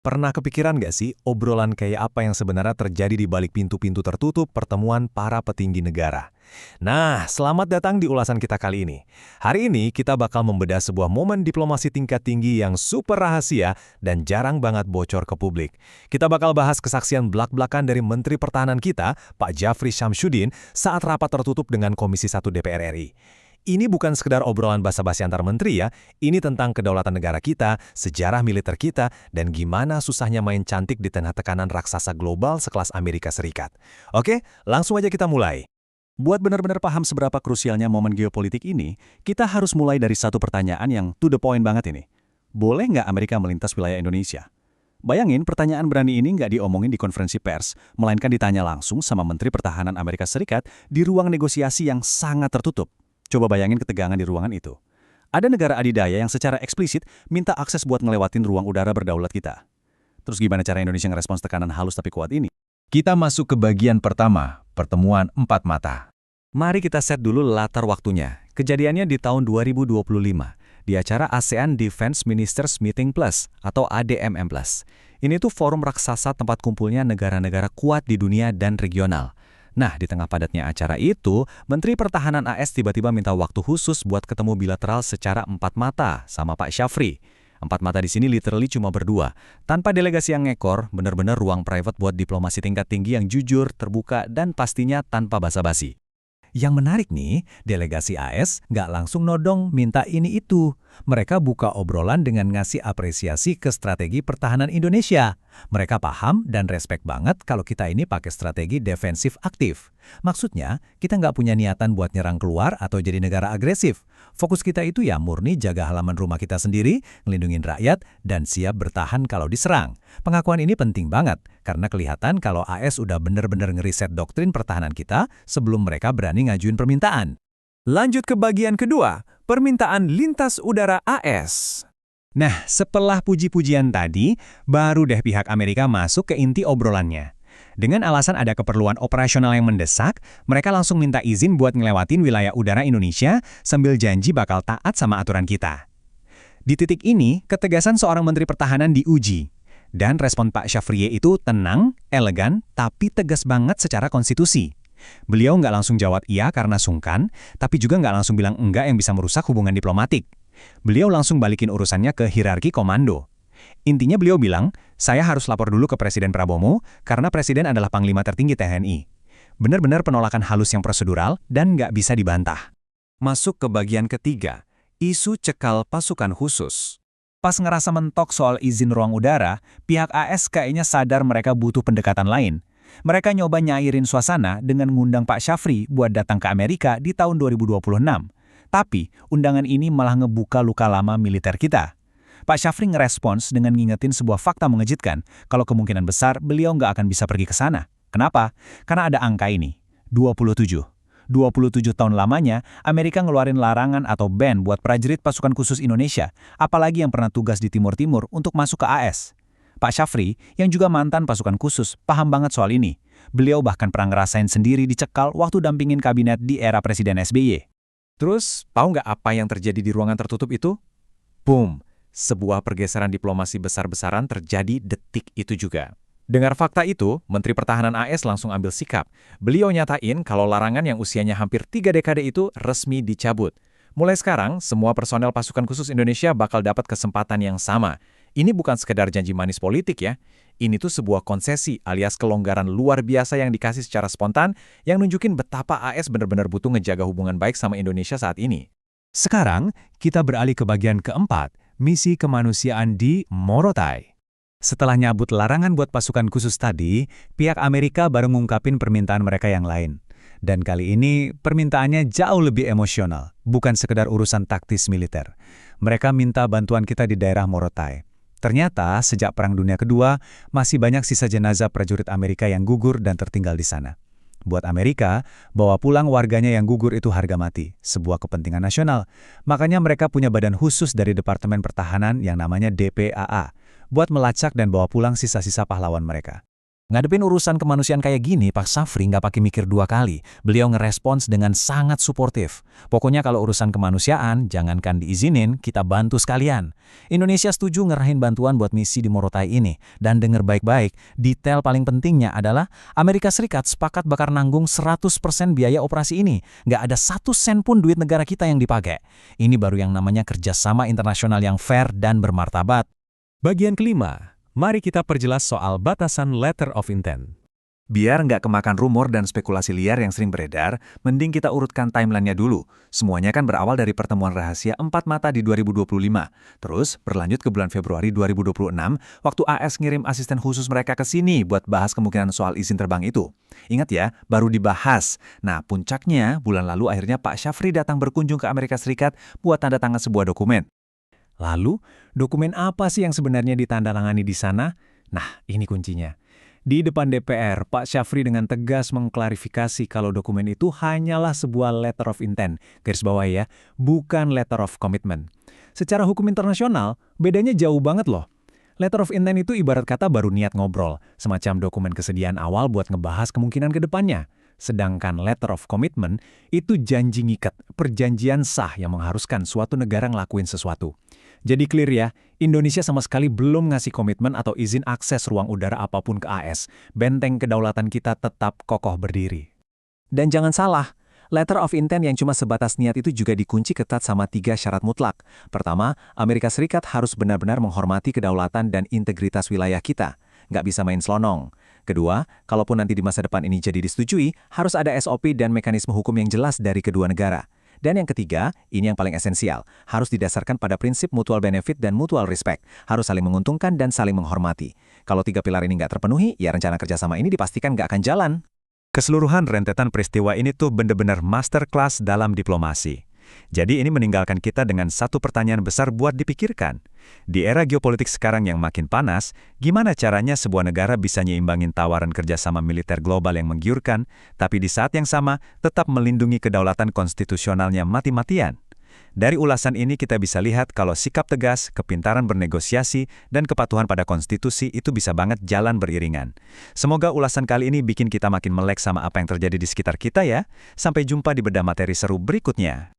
Pernah kepikiran nggak sih obrolan kayak apa yang sebenarnya terjadi di balik pintu-pintu tertutup pertemuan para petinggi negara? Nah, selamat datang di ulasan kita kali ini. Hari ini kita bakal membedah sebuah momen diplomasi tingkat tinggi yang super rahasia dan jarang banget bocor ke publik. Kita bakal bahas kesaksian belak-belakan dari Menteri Pertahanan kita, Pak Jafri Syamsuddin, saat rapat tertutup dengan Komisi 1 DPR RI. Ini bukan sekedar obrolan basa-basi antar menteri ya, ini tentang kedaulatan negara kita, sejarah militer kita, dan gimana susahnya main cantik di tengah tekanan raksasa global sekelas Amerika Serikat. Oke, langsung aja kita mulai. Buat benar-benar paham seberapa krusialnya momen geopolitik ini, kita harus mulai dari satu pertanyaan yang to the point banget ini. Boleh nggak Amerika melintas wilayah Indonesia? Bayangin pertanyaan berani ini nggak diomongin di konferensi pers, melainkan ditanya langsung sama Menteri Pertahanan Amerika Serikat di ruang negosiasi yang sangat tertutup. Coba bayangin ketegangan di ruangan itu. Ada negara adidaya yang secara eksplisit minta akses buat ngelewatin ruang udara berdaulat kita. Terus gimana cara Indonesia ngerespons tekanan halus tapi kuat ini? Kita masuk ke bagian pertama, pertemuan empat mata. Mari kita set dulu latar waktunya. Kejadiannya di tahun 2025, di acara ASEAN Defense Ministers Meeting Plus atau ADMM Plus. Ini tuh forum raksasa tempat kumpulnya negara-negara kuat di dunia dan regional. Nah, di tengah padatnya acara itu, Menteri Pertahanan AS tiba-tiba minta waktu khusus buat ketemu bilateral secara empat mata sama Pak Syafri. Empat mata di sini literally cuma berdua. Tanpa delegasi yang ngekor, benar-benar ruang private buat diplomasi tingkat tinggi yang jujur, terbuka, dan pastinya tanpa basa-basi. Yang menarik nih, delegasi AS nggak langsung nodong minta ini itu. Mereka buka obrolan dengan ngasih apresiasi ke strategi pertahanan Indonesia. Mereka paham dan respect banget kalau kita ini pakai strategi defensif aktif. Maksudnya, kita nggak punya niatan buat nyerang keluar atau jadi negara agresif. Fokus kita itu ya murni jaga halaman rumah kita sendiri, ngelindungin rakyat, dan siap bertahan kalau diserang. Pengakuan ini penting banget, karena kelihatan kalau AS udah bener-bener ngeriset doktrin pertahanan kita sebelum mereka berani ngajuin permintaan. Lanjut ke bagian kedua, permintaan lintas udara AS. Nah, setelah puji-pujian tadi, baru deh pihak Amerika masuk ke inti obrolannya. Dengan alasan ada keperluan operasional yang mendesak, mereka langsung minta izin buat ngelewatin wilayah udara Indonesia sambil janji bakal taat sama aturan kita. Di titik ini, ketegasan seorang Menteri Pertahanan diuji. Dan respon Pak Syafriye itu tenang, elegan, tapi tegas banget secara konstitusi. Beliau nggak langsung jawab iya karena sungkan, tapi juga nggak langsung bilang enggak yang bisa merusak hubungan diplomatik. Beliau langsung balikin urusannya ke hierarki komando. Intinya beliau bilang, saya harus lapor dulu ke Presiden Prabowo karena Presiden adalah Panglima tertinggi TNI. Benar-benar penolakan halus yang prosedural dan nggak bisa dibantah. Masuk ke bagian ketiga, isu cekal pasukan khusus. Pas ngerasa mentok soal izin ruang udara, pihak AS kayaknya sadar mereka butuh pendekatan lain. Mereka nyoba nyairin suasana dengan ngundang Pak Syafri buat datang ke Amerika di tahun 2026. Tapi, undangan ini malah ngebuka luka lama militer kita. Pak Syafri ngerespons dengan ngingetin sebuah fakta mengejutkan, kalau kemungkinan besar beliau nggak akan bisa pergi ke sana. Kenapa? Karena ada angka ini, 27. 27 tahun lamanya, Amerika ngeluarin larangan atau ban buat prajurit pasukan khusus Indonesia, apalagi yang pernah tugas di Timur Timur untuk masuk ke AS. Pak Syafri, yang juga mantan pasukan khusus, paham banget soal ini. Beliau bahkan pernah ngerasain sendiri dicekal waktu dampingin kabinet di era Presiden SBY. Terus, tahu nggak apa yang terjadi di ruangan tertutup itu? Boom! Sebuah pergeseran diplomasi besar-besaran terjadi detik itu juga. Dengar fakta itu, Menteri Pertahanan AS langsung ambil sikap. Beliau nyatain kalau larangan yang usianya hampir 3 dekade itu resmi dicabut. Mulai sekarang, semua personel pasukan khusus Indonesia bakal dapat kesempatan yang sama. Ini bukan sekedar janji manis politik ya. Ini tuh sebuah konsesi alias kelonggaran luar biasa yang dikasih secara spontan yang nunjukin betapa AS benar-benar butuh ngejaga hubungan baik sama Indonesia saat ini. Sekarang, kita beralih ke bagian keempat, misi kemanusiaan di Morotai. Setelah nyabut larangan buat pasukan khusus tadi, pihak Amerika baru ngungkapin permintaan mereka yang lain. Dan kali ini, permintaannya jauh lebih emosional, bukan sekedar urusan taktis militer. Mereka minta bantuan kita di daerah Morotai. Ternyata, sejak Perang Dunia Kedua, masih banyak sisa jenazah prajurit Amerika yang gugur dan tertinggal di sana. Buat Amerika, bawa pulang warganya yang gugur itu harga mati, sebuah kepentingan nasional. Makanya mereka punya badan khusus dari Departemen Pertahanan yang namanya DPAA, buat melacak dan bawa pulang sisa-sisa pahlawan mereka. Ngadepin urusan kemanusiaan kayak gini, Pak Syafri nggak pakai mikir dua kali. Beliau ngerespons dengan sangat suportif. Pokoknya kalau urusan kemanusiaan, jangankan diizinin, kita bantu sekalian. Indonesia setuju ngerahin bantuan buat misi di Morotai ini. Dan denger baik-baik, detail paling pentingnya adalah Amerika Serikat sepakat bakar nanggung 100% biaya operasi ini. Nggak ada 1 sen pun duit negara kita yang dipakai. Ini baru yang namanya kerjasama internasional yang fair dan bermartabat. Bagian kelima, mari kita perjelas soal batasan letter of intent. Biar nggak kemakan rumor dan spekulasi liar yang sering beredar, mending kita urutkan timeline-nya dulu. Semuanya kan berawal dari pertemuan rahasia 4 mata di 2025. Terus berlanjut ke bulan Februari 2026, waktu AS ngirim asisten khusus mereka ke sini buat bahas kemungkinan soal izin terbang itu. Ingat ya, baru dibahas. Nah, puncaknya bulan lalu akhirnya Pak Syafri datang berkunjung ke Amerika Serikat buat tanda tangan sebuah dokumen. Lalu, dokumen apa sih yang sebenarnya ditandatangani di sana? Nah, ini kuncinya. Di depan DPR, Pak Syafri dengan tegas mengklarifikasi kalau dokumen itu hanyalah sebuah letter of intent, garis bawah ya, bukan letter of commitment. Secara hukum internasional, bedanya jauh banget loh. Letter of intent itu ibarat kata baru niat ngobrol, semacam dokumen kesediaan awal buat ngebahas kemungkinan ke depannya. Sedangkan letter of commitment itu janji ngikat, perjanjian sah yang mengharuskan suatu negara ngelakuin sesuatu. Jadi clear ya, Indonesia sama sekali belum ngasih komitmen atau izin akses ruang udara apapun ke AS. Benteng kedaulatan kita tetap kokoh berdiri. Dan jangan salah, letter of intent yang cuma sebatas niat itu juga dikunci ketat sama 3 syarat mutlak. Pertama, Amerika Serikat harus benar-benar menghormati kedaulatan dan integritas wilayah kita. Nggak bisa main selonong. Kedua, kalaupun nanti di masa depan ini jadi disetujui, harus ada SOP dan mekanisme hukum yang jelas dari kedua negara. Dan yang ketiga, ini yang paling esensial, harus didasarkan pada prinsip mutual benefit dan mutual respect, harus saling menguntungkan dan saling menghormati. Kalau 3 pilar ini nggak terpenuhi, ya rencana kerjasama ini dipastikan nggak akan jalan. Keseluruhan rentetan peristiwa ini tuh bener-bener masterclass dalam diplomasi. Jadi ini meninggalkan kita dengan satu pertanyaan besar buat dipikirkan. Di era geopolitik sekarang yang makin panas, gimana caranya sebuah negara bisa nyimbangin tawaran kerjasama militer global yang menggiurkan, tapi di saat yang sama tetap melindungi kedaulatan konstitusionalnya mati-matian? Dari ulasan ini kita bisa lihat kalau sikap tegas, kepintaran bernegosiasi, dan kepatuhan pada konstitusi itu bisa banget jalan beriringan. Semoga ulasan kali ini bikin kita makin melek sama apa yang terjadi di sekitar kita ya. Sampai jumpa di bedah materi seru berikutnya.